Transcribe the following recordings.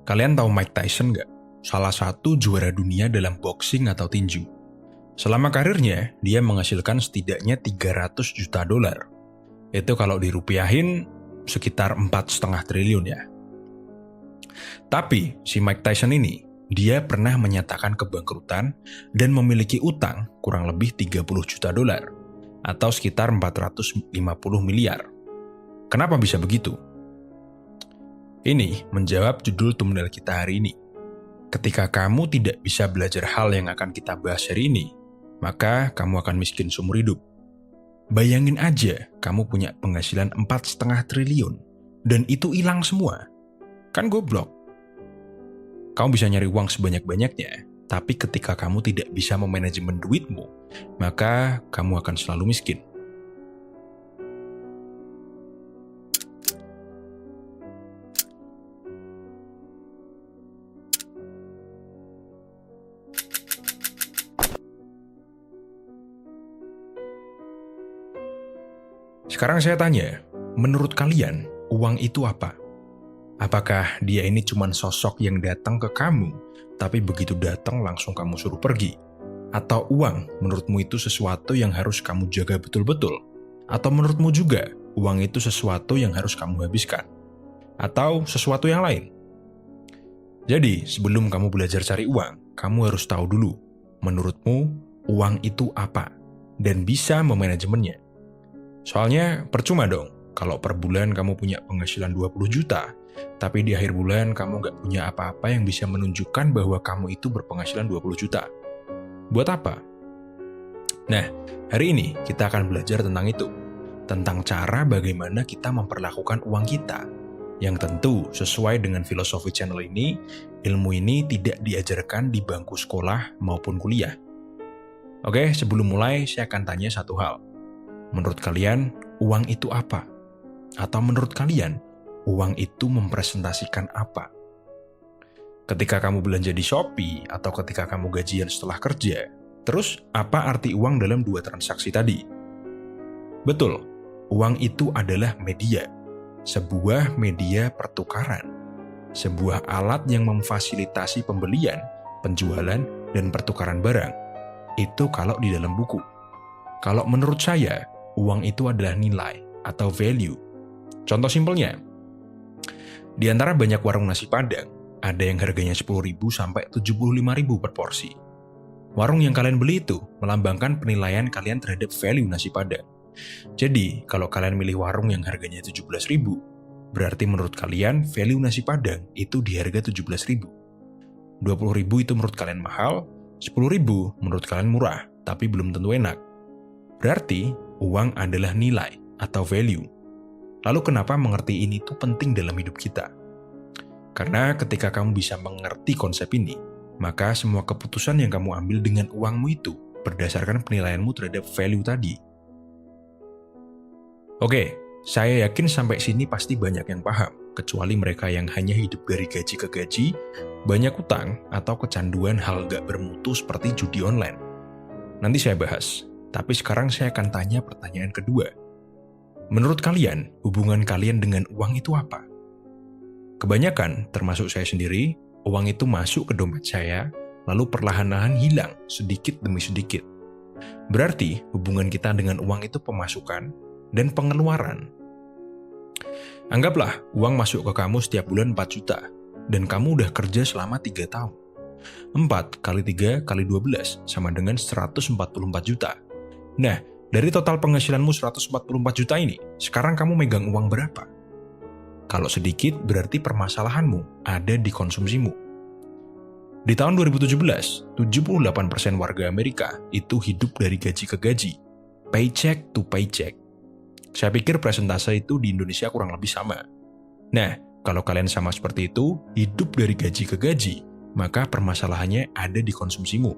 Kalian tahu Mike Tyson nggak? Salah satu juara dunia dalam boxing atau tinju. Selama karirnya, dia menghasilkan setidaknya 300 juta dolar. Itu kalau dirupiahin sekitar 4,5 triliun ya. Tapi si Mike Tyson ini, dia pernah menyatakan kebangkrutan dan memiliki utang kurang lebih 30 juta dolar atau sekitar 450 miliar. Kenapa bisa begitu? Ini menjawab judul thumbnail kita hari ini. Ketika kamu tidak bisa belajar hal yang akan kita bahas hari ini, maka kamu akan miskin seumur hidup. Bayangin aja, kamu punya penghasilan 4,5 triliun, dan itu hilang semua. Kan goblok. Kamu bisa nyari uang sebanyak-banyaknya, tapi ketika kamu tidak bisa memanajemen duitmu, maka kamu akan selalu miskin. Sekarang saya tanya, menurut kalian, uang itu apa? Apakah dia ini cuma sosok yang datang ke kamu, tapi begitu datang langsung kamu suruh pergi? Atau uang menurutmu itu sesuatu yang harus kamu jaga betul-betul? Atau menurutmu juga, uang itu sesuatu yang harus kamu habiskan? Atau sesuatu yang lain? Jadi, sebelum kamu belajar cari uang, kamu harus tahu dulu, menurutmu, uang itu apa? Dan bisa memanajemennya. Soalnya percuma dong, kalau per bulan kamu punya penghasilan 20 juta, tapi di akhir bulan kamu nggak punya apa-apa yang bisa menunjukkan bahwa kamu itu berpenghasilan 20 juta. Buat apa? Nah, hari ini kita akan belajar tentang itu. Tentang cara bagaimana kita memperlakukan uang kita. Yang tentu sesuai dengan filosofi channel ini, ilmu ini tidak diajarkan di bangku sekolah maupun kuliah. Oke, sebelum mulai saya akan tanya satu hal. Menurut kalian, uang itu apa? Atau menurut kalian, uang itu mempresentasikan apa? Ketika kamu belanja di Shopee, atau ketika kamu gajian setelah kerja, terus apa arti uang dalam dua transaksi tadi? Betul, uang itu adalah media. Sebuah media pertukaran. Sebuah alat yang memfasilitasi pembelian, penjualan, dan pertukaran barang. Itu kalau di dalam buku. Kalau menurut saya, uang itu adalah nilai atau value. Contoh simpelnya, di antara banyak warung nasi Padang, ada yang harganya 10.000 sampai 75.000 per porsi. Warung yang kalian beli itu melambangkan penilaian kalian terhadap value nasi Padang. Jadi, kalau kalian milih warung yang harganya 17.000, berarti menurut kalian value nasi Padang itu di harga 17.000. 20.000 itu menurut kalian mahal, 10.000 menurut kalian murah, tapi belum tentu enak. Berarti, uang adalah nilai atau value. Lalu kenapa mengerti ini itu penting dalam hidup kita? Karena ketika kamu bisa mengerti konsep ini, maka semua keputusan yang kamu ambil dengan uangmu itu berdasarkan penilaianmu terhadap value tadi. Oke, saya yakin sampai sini pasti banyak yang paham, kecuali mereka yang hanya hidup dari gaji ke gaji, banyak utang, atau kecanduan hal gak bermutu seperti judi online. Nanti saya bahas. Tapi sekarang saya akan tanya pertanyaan kedua. Menurut kalian, hubungan kalian dengan uang itu apa? Kebanyakan, termasuk saya sendiri, uang itu masuk ke dompet saya, lalu perlahan-lahan hilang sedikit demi sedikit. Berarti, hubungan kita dengan uang itu pemasukan dan pengeluaran. Anggaplah, uang masuk ke kamu setiap bulan 4 juta, dan kamu udah kerja selama 3 tahun. 4 kali 3 kali 12 sama dengan 144 juta. Nah, dari total penghasilanmu 144 juta ini, sekarang kamu megang uang berapa? Kalau sedikit, berarti permasalahanmu ada di konsumsimu. Di tahun 2017, 78% warga Amerika itu hidup dari gaji ke gaji, paycheck to paycheck. Saya pikir persentase itu di Indonesia kurang lebih sama. Nah, kalau kalian sama seperti itu, hidup dari gaji ke gaji, maka permasalahannya ada di konsumsimu.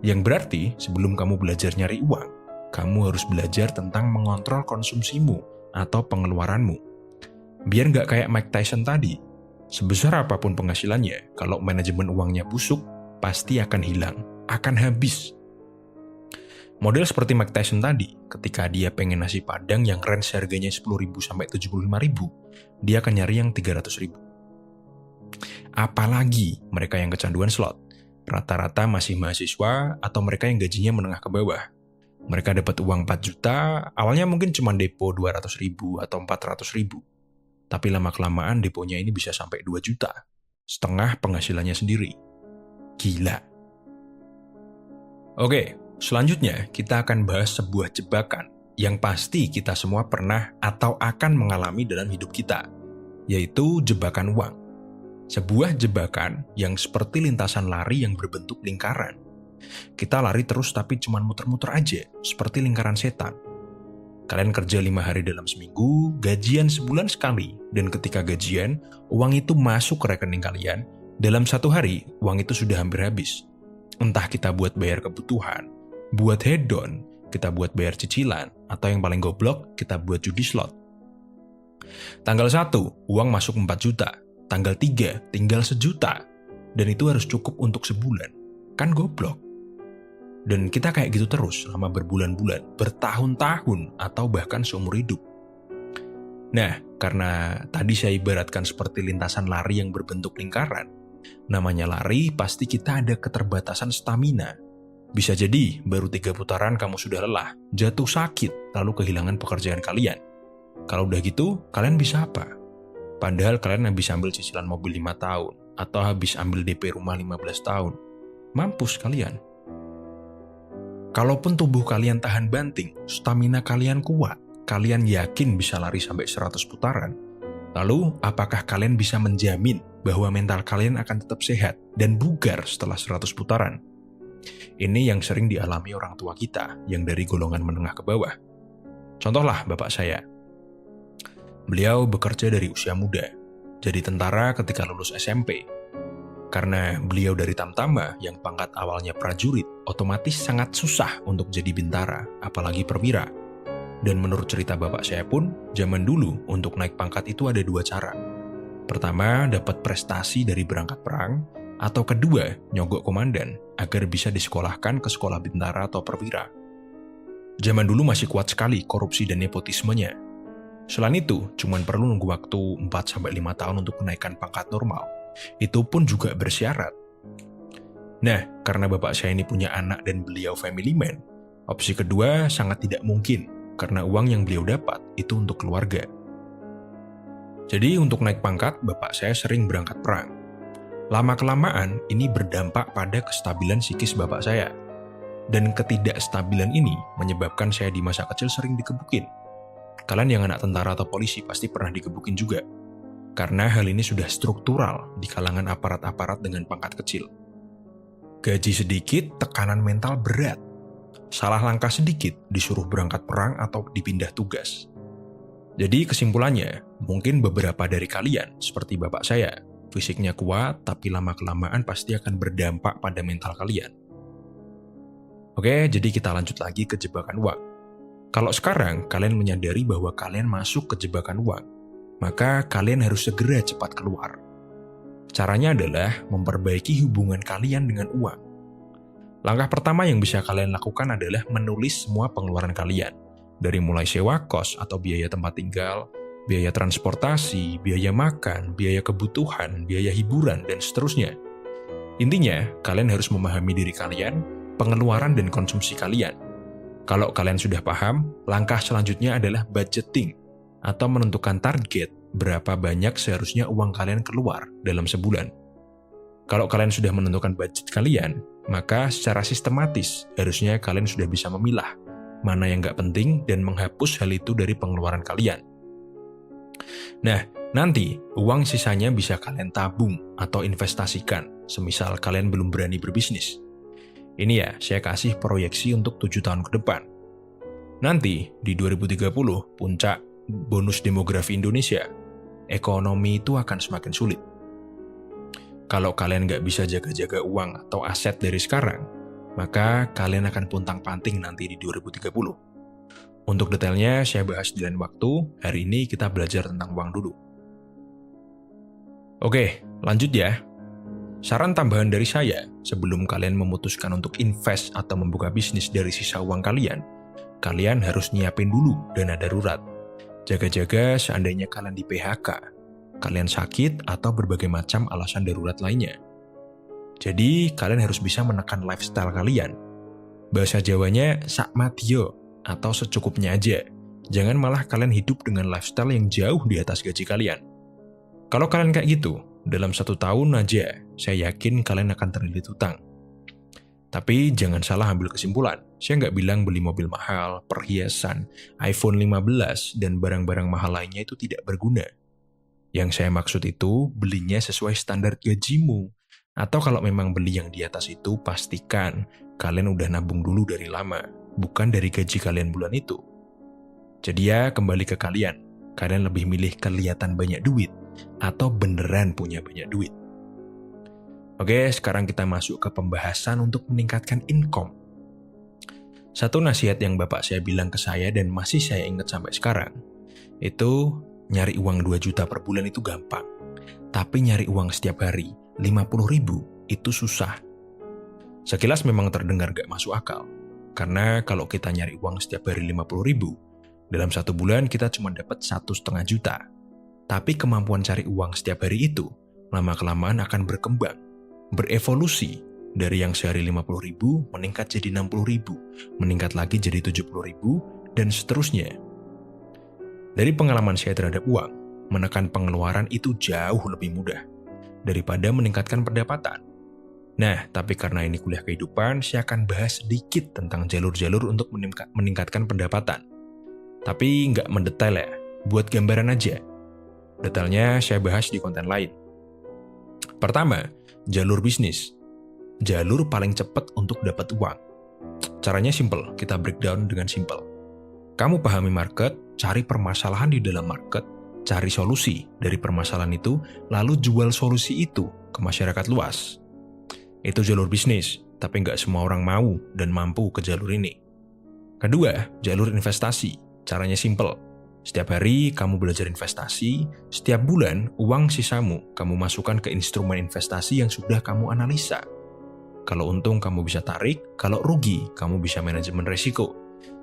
Yang berarti, sebelum kamu belajar nyari uang, kamu harus belajar tentang mengontrol konsumsimu atau pengeluaranmu. Biar nggak kayak Mike Tyson tadi, sebesar apapun penghasilannya, kalau manajemen uangnya busuk, pasti akan hilang, akan habis. Model seperti Mike Tyson tadi, ketika dia pengen nasi Padang yang range harganya 10.000 sampai 75.000, dia akan nyari yang 300.000. Apalagi mereka yang kecanduan slot. Rata-rata masih mahasiswa atau mereka yang gajinya menengah ke bawah. Mereka dapat uang 4 juta, awalnya mungkin cuma depo 200 ribu atau 400 ribu. Tapi lama-kelamaan deponya ini bisa sampai 2 juta. Setengah penghasilannya sendiri. Gila. Oke, selanjutnya kita akan bahas sebuah jebakan yang pasti kita semua pernah atau akan mengalami dalam hidup kita, yaitu jebakan uang. Sebuah jebakan yang seperti lintasan lari yang berbentuk lingkaran. Kita lari terus tapi cuma muter-muter aja, seperti lingkaran setan. Kalian kerja 5 hari dalam seminggu, gajian sebulan sekali, dan ketika gajian, uang itu masuk ke rekening kalian, dalam 1 hari, uang itu sudah hampir habis. Entah kita buat bayar kebutuhan, buat hedon, kita buat bayar cicilan, atau yang paling goblok, kita buat judi slot. Tanggal 1, uang masuk 4 juta. Tanggal 3, tinggal 1 juta. Dan itu harus cukup untuk sebulan. Kan goblok. Dan kita kayak gitu terus selama berbulan-bulan, bertahun-tahun, atau bahkan seumur hidup. Nah, karena tadi saya ibaratkan seperti lintasan lari yang berbentuk lingkaran, namanya lari pasti kita ada keterbatasan stamina. Bisa jadi baru 3 putaran kamu sudah lelah, jatuh sakit, lalu kehilangan pekerjaan kalian. Kalau udah gitu, kalian bisa apa? Padahal kalian habis ambil cicilan mobil 5 tahun, atau habis ambil DP rumah 15 tahun. Mampus kalian. Kalaupun tubuh kalian tahan banting, stamina kalian kuat, kalian yakin bisa lari sampai 100 putaran, lalu apakah kalian bisa menjamin bahwa mental kalian akan tetap sehat dan bugar setelah 100 putaran? Ini yang sering dialami orang tua kita yang dari golongan menengah ke bawah. Contohlah bapak saya. Beliau bekerja dari usia muda, jadi tentara ketika lulus SMP. Karena beliau dari Tamtama yang pangkat awalnya prajurit, otomatis sangat susah untuk jadi bintara, apalagi perwira. Dan menurut cerita bapak saya pun, zaman dulu untuk naik pangkat itu ada 2 cara. Pertama, dapat prestasi dari berangkat perang, atau kedua, nyogok komandan agar bisa disekolahkan ke sekolah bintara atau perwira. Zaman dulu masih kuat sekali korupsi dan nepotismenya. Selain itu, cuma perlu nunggu waktu 4-5 tahun untuk menaikkan pangkat normal. Itu pun juga bersyarat. Nah, karena bapak saya ini punya anak dan beliau family man, opsi kedua sangat tidak mungkin, karena uang yang beliau dapat itu untuk keluarga. Jadi untuk naik pangkat, bapak saya sering berangkat perang. Lama-kelamaan, ini berdampak pada kestabilan psikis bapak saya. Dan ketidakstabilan ini menyebabkan saya di masa kecil sering dikebukin. Kalian yang anak tentara atau polisi pasti pernah dikebukin juga. Karena hal ini sudah struktural di kalangan aparat-aparat dengan pangkat kecil. Gaji sedikit, tekanan mental berat. Salah langkah sedikit, disuruh berangkat perang atau dipindah tugas. Jadi kesimpulannya, mungkin beberapa dari kalian, seperti bapak saya, fisiknya kuat, tapi lama-kelamaan pasti akan berdampak pada mental kalian. Oke, jadi kita lanjut lagi ke jebakan uang. Kalau sekarang kalian menyadari bahwa kalian masuk ke jebakan uang, maka kalian harus segera cepat keluar. Caranya adalah memperbaiki hubungan kalian dengan uang. Langkah pertama yang bisa kalian lakukan adalah menulis semua pengeluaran kalian, dari mulai sewa kos atau biaya tempat tinggal, biaya transportasi, biaya makan, biaya kebutuhan, biaya hiburan, dan seterusnya. Intinya, kalian harus memahami diri kalian, pengeluaran dan konsumsi kalian. Kalau kalian sudah paham, langkah selanjutnya adalah budgeting, atau menentukan target berapa banyak seharusnya uang kalian keluar dalam sebulan. Kalau kalian sudah menentukan budget kalian, maka secara sistematis harusnya kalian sudah bisa memilah mana yang nggak penting dan menghapus hal itu dari pengeluaran kalian. Nah, nanti uang sisanya bisa kalian tabung atau investasikan, semisal kalian belum berani berbisnis. Ini ya, saya kasih proyeksi untuk 7 tahun ke depan. Nanti, di 2030, puncak bonus demografi Indonesia, ekonomi itu akan semakin sulit. Kalau kalian nggak bisa jaga-jaga uang atau aset dari sekarang, maka kalian akan puntang-panting nanti di 2030. Untuk detailnya, saya bahas di lain waktu. Hari ini kita belajar tentang uang dulu. Oke, lanjut ya. Saran tambahan dari saya, sebelum kalian memutuskan untuk invest atau membuka bisnis dari sisa uang kalian, kalian harus nyiapin dulu dana darurat. Jaga-jaga seandainya kalian di PHK. kalian sakit, atau berbagai macam alasan darurat lainnya. Jadi, kalian harus bisa menekan lifestyle kalian. Bahasa Jawanya sakmatio atau secukupnya aja. Jangan malah kalian hidup dengan lifestyle yang jauh di atas gaji kalian. Kalau kalian kayak gitu, dalam 1 tahun aja, saya yakin kalian akan terlilit hutang. Tapi jangan salah ambil kesimpulan. Saya nggak bilang beli mobil mahal, perhiasan, iPhone 15, dan barang-barang mahal lainnya itu tidak berguna. Yang saya maksud itu, belinya sesuai standar gajimu. Atau kalau memang beli yang di atas itu, pastikan kalian udah nabung dulu dari lama, bukan dari gaji kalian bulan itu. Jadi ya, kembali ke kalian. Kalian lebih milih kelihatan banyak duit, atau beneran punya banyak duit? Oke, sekarang kita masuk ke pembahasan untuk meningkatkan income. Satu nasihat yang bapak saya bilang ke saya dan masih saya ingat sampai sekarang, itu nyari uang 2 juta per bulan itu gampang. Tapi nyari uang setiap hari, 50.000, itu susah. Sekilas memang terdengar gak masuk akal. Karena kalau kita nyari uang setiap hari 50.000, dalam 1 bulan kita cuma dapat 1,5 juta. Tapi kemampuan cari uang setiap hari itu, lama-kelamaan akan berkembang, berevolusi, dari yang sehari 50.000 meningkat jadi 60.000, meningkat lagi jadi 70.000, dan seterusnya. Dari pengalaman saya terhadap uang, menekan pengeluaran itu jauh lebih mudah daripada meningkatkan pendapatan. Nah, tapi karena ini kuliah kehidupan, saya akan bahas sedikit tentang jalur-jalur untuk meningkatkan pendapatan. Tapi nggak mendetail ya, buat gambaran aja. Detailnya saya bahas di konten lain. Pertama, jalur bisnis. Jalur paling cepat untuk dapat uang. Caranya simple, kita breakdown dengan simple. Kamu pahami market, cari permasalahan di dalam market, cari solusi dari permasalahan itu, lalu jual solusi itu ke masyarakat luas. Itu jalur bisnis, tapi nggak semua orang mau dan mampu ke jalur ini. Kedua, jalur investasi. Caranya simple. Setiap hari kamu belajar investasi, setiap bulan uang sisamu kamu masukkan ke instrumen investasi yang sudah kamu analisa. Kalau untung kamu bisa tarik, kalau rugi kamu bisa manajemen resiko.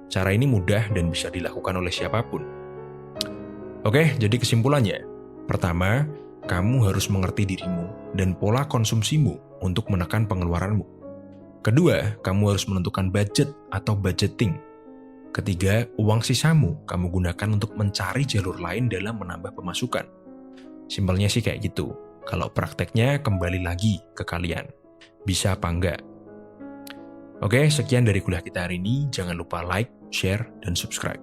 Cara ini mudah dan bisa dilakukan oleh siapapun. Oke, jadi kesimpulannya. Pertama, kamu harus mengerti dirimu dan pola konsumsimu untuk menekan pengeluaranmu. Kedua, kamu harus menentukan budget atau budgeting. Ketiga, uang sisamu kamu gunakan untuk mencari jalur lain dalam menambah pemasukan. Simpelnya sih kayak gitu. Kalau prakteknya kembali lagi ke kalian. Bisa apa enggak? Oke, sekian dari kuliah kita hari ini. Jangan lupa like, share, dan subscribe.